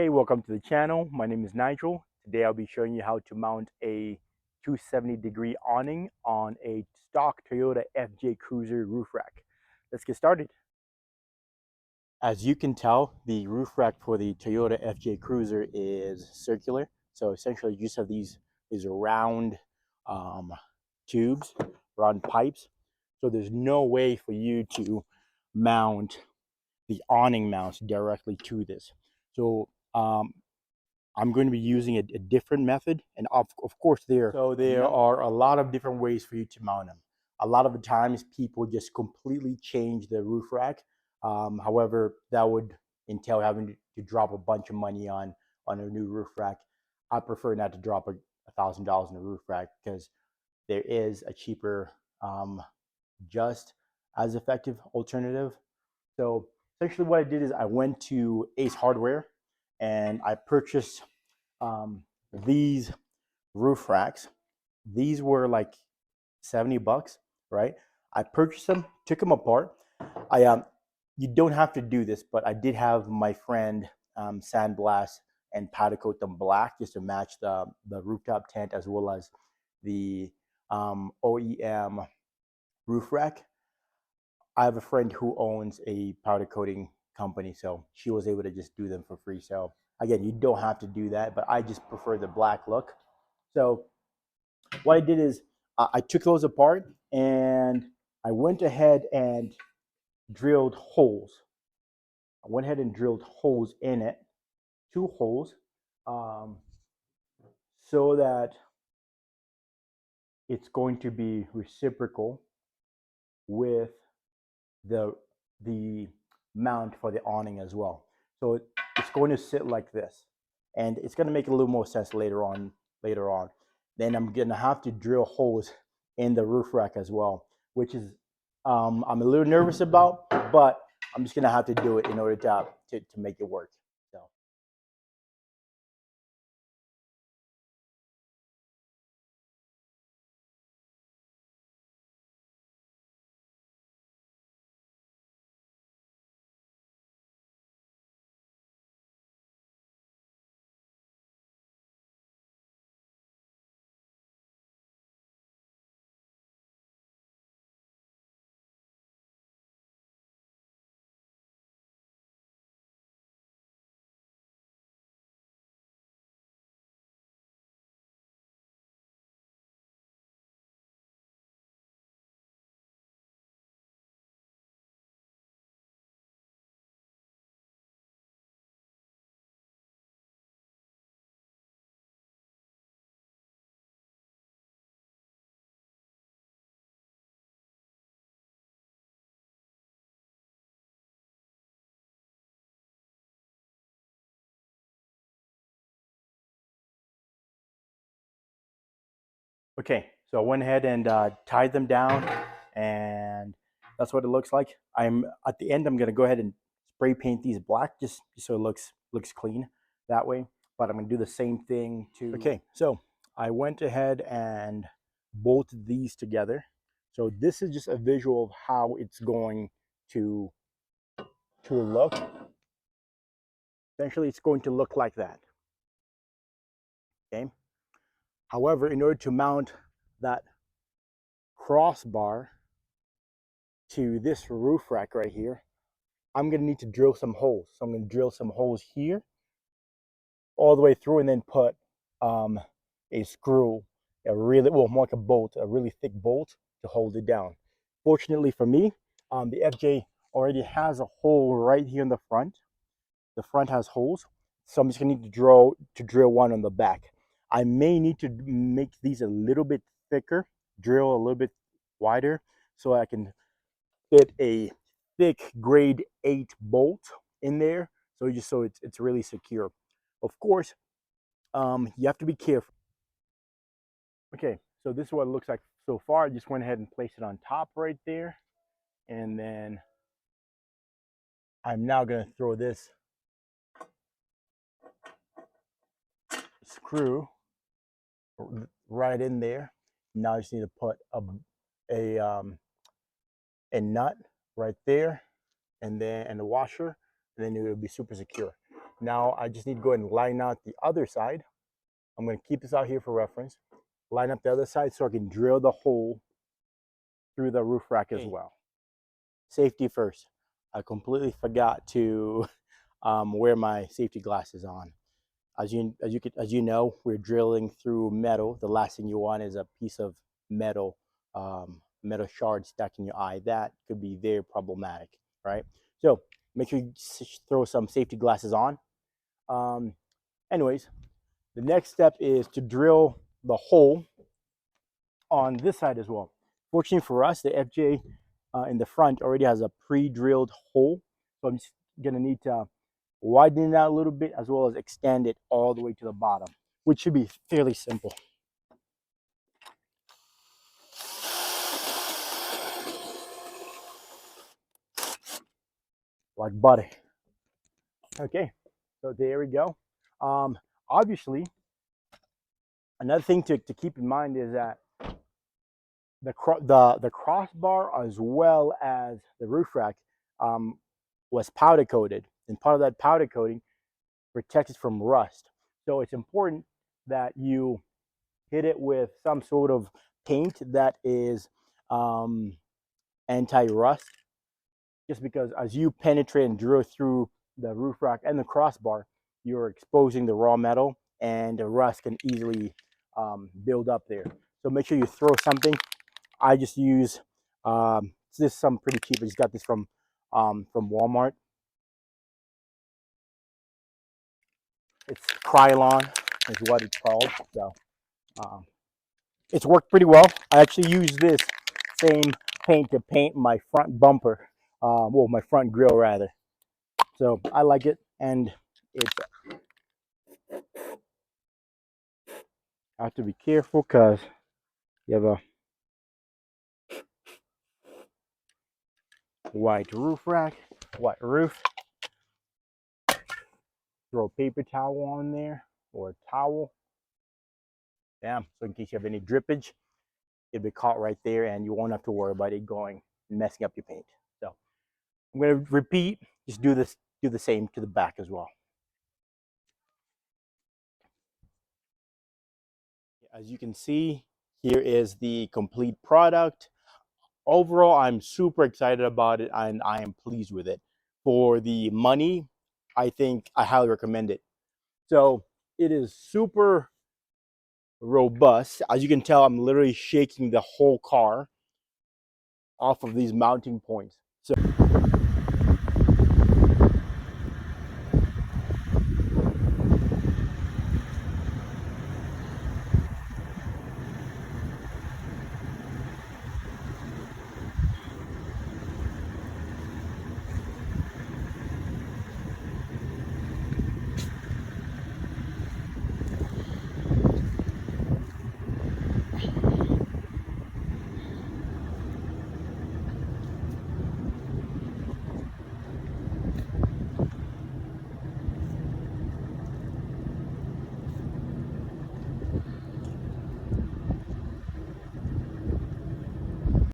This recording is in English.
Hey, welcome to the channel. My name is Nigel. Today I'll be showing you how to mount a 270-degree awning on a stock Toyota FJ Cruiser roof rack. Let's get started. As you can tell, the roof rack for the Toyota FJ Cruiser is circular. So essentially you just have these round um, tubes, round pipes. So there's no way for you to mount the awning mounts directly to this. So I'm going to be using a different method, and of course there are a lot of different ways for you to mount them. A lot of the times people just completely change the roof rack. However, that would entail having to drop a bunch of money on a new roof rack. I prefer not to drop $1,000 in a roof rack because there is a cheaper, just as effective alternative. So essentially what I did is I went to Ace Hardware and I purchased these roof racks. These were like 70 bucks, right? I purchased them, took them apart. You don't have to do this, but I did have my friend sandblast and powder coat them black just to match the rooftop tent as well as the OEM roof rack. I have a friend who owns a powder coating company, so she was able to just do them for free. So again, you don't have to do that, but I just prefer the black look. So what I did is I took those apart and I went ahead and drilled holes. I went ahead and drilled holes in it, 2 holes, um, so that it's going to be reciprocal with the the mount for the awning as well. So it's going to sit like this, and it's going to make a little more sense later on. Later on, then I'm going to have to drill holes in the roof rack as well, which is I'm a little nervous about, but I'm just going to have to do it in order to make it work. So. Okay, so I went ahead and tied them down, and that's what it looks like. I'm at the end. I'm gonna go ahead and spray paint these black, just so it looks clean that way. But I'm gonna do the same thing to. Okay, so I went ahead and bolted these together. So this is just a visual of how it's going to look. Essentially, it's going to look like that. Okay. However, in order to mount that crossbar to this roof rack right here, I'm going to need to drill some holes. So I'm going to drill some holes here all the way through and then put a screw, more like a bolt, a really thick bolt to hold it down. Fortunately for me, the FJ already has a hole right here in the front. The front has holes, so I'm just going to need to drill one on the back. I may need to make these a little bit thicker, drill a little bit wider so I can fit a thick grade 8 bolt in there, so it's really secure. Of course, you have to be careful. Okay, so this is what it looks like so far. I just went ahead and placed it on top right there, and then I'm now going to throw this screw right in there. Now I just need to put a, um, a nut right there, and then a washer, and then it will be super secure. Now I just need to go ahead and line out the other side. I'm going to keep this out here for reference. Line up the other side so I can drill the hole through the roof rack as well. Safety first. I completely forgot to wear my safety glasses on. As you know, we're drilling through metal. The last thing you want is a piece of metal, metal shard stuck in your eye. That could be very problematic, right? So make sure you throw some safety glasses on. Anyways, the next step is to drill the hole on this side as well. Fortunately for us, the FJ in the front already has a pre-drilled hole. So I'm just gonna need to widen it out a little bit as well as extend it all the way to the bottom, which should be fairly simple. Like butter. Okay, so there we go. Obviously, another thing to keep in mind is that the crossbar as well as the roof rack was powder coated, and part of that powder coating protects it from rust. So it's important that you hit it with some sort of paint that is anti-rust, just because as you penetrate and drill through the roof rack and the crossbar, you're exposing the raw metal and the rust can easily build up there. So make sure you throw something. I just use this is some pretty cheap. I just got this from Walmart. It's Krylon is what it's called. So it's worked pretty well. I actually use this same paint to paint my front bumper, well, my front grill rather. So I like it, and it's. I have to be careful because you have a white roof rack, white roof. Throw a paper towel on there or a towel. Bam. So in case you have any drippage, it'll be caught right there and you won't have to worry about it going and messing up your paint. So I'm going to repeat, just do the same to the back as well. As you can see, here is the complete product. Overall, I'm super excited about it and I am pleased with it. For the money, I think I highly recommend it. So it is super robust. As you can tell, I'm literally shaking the whole car off of these mounting points. So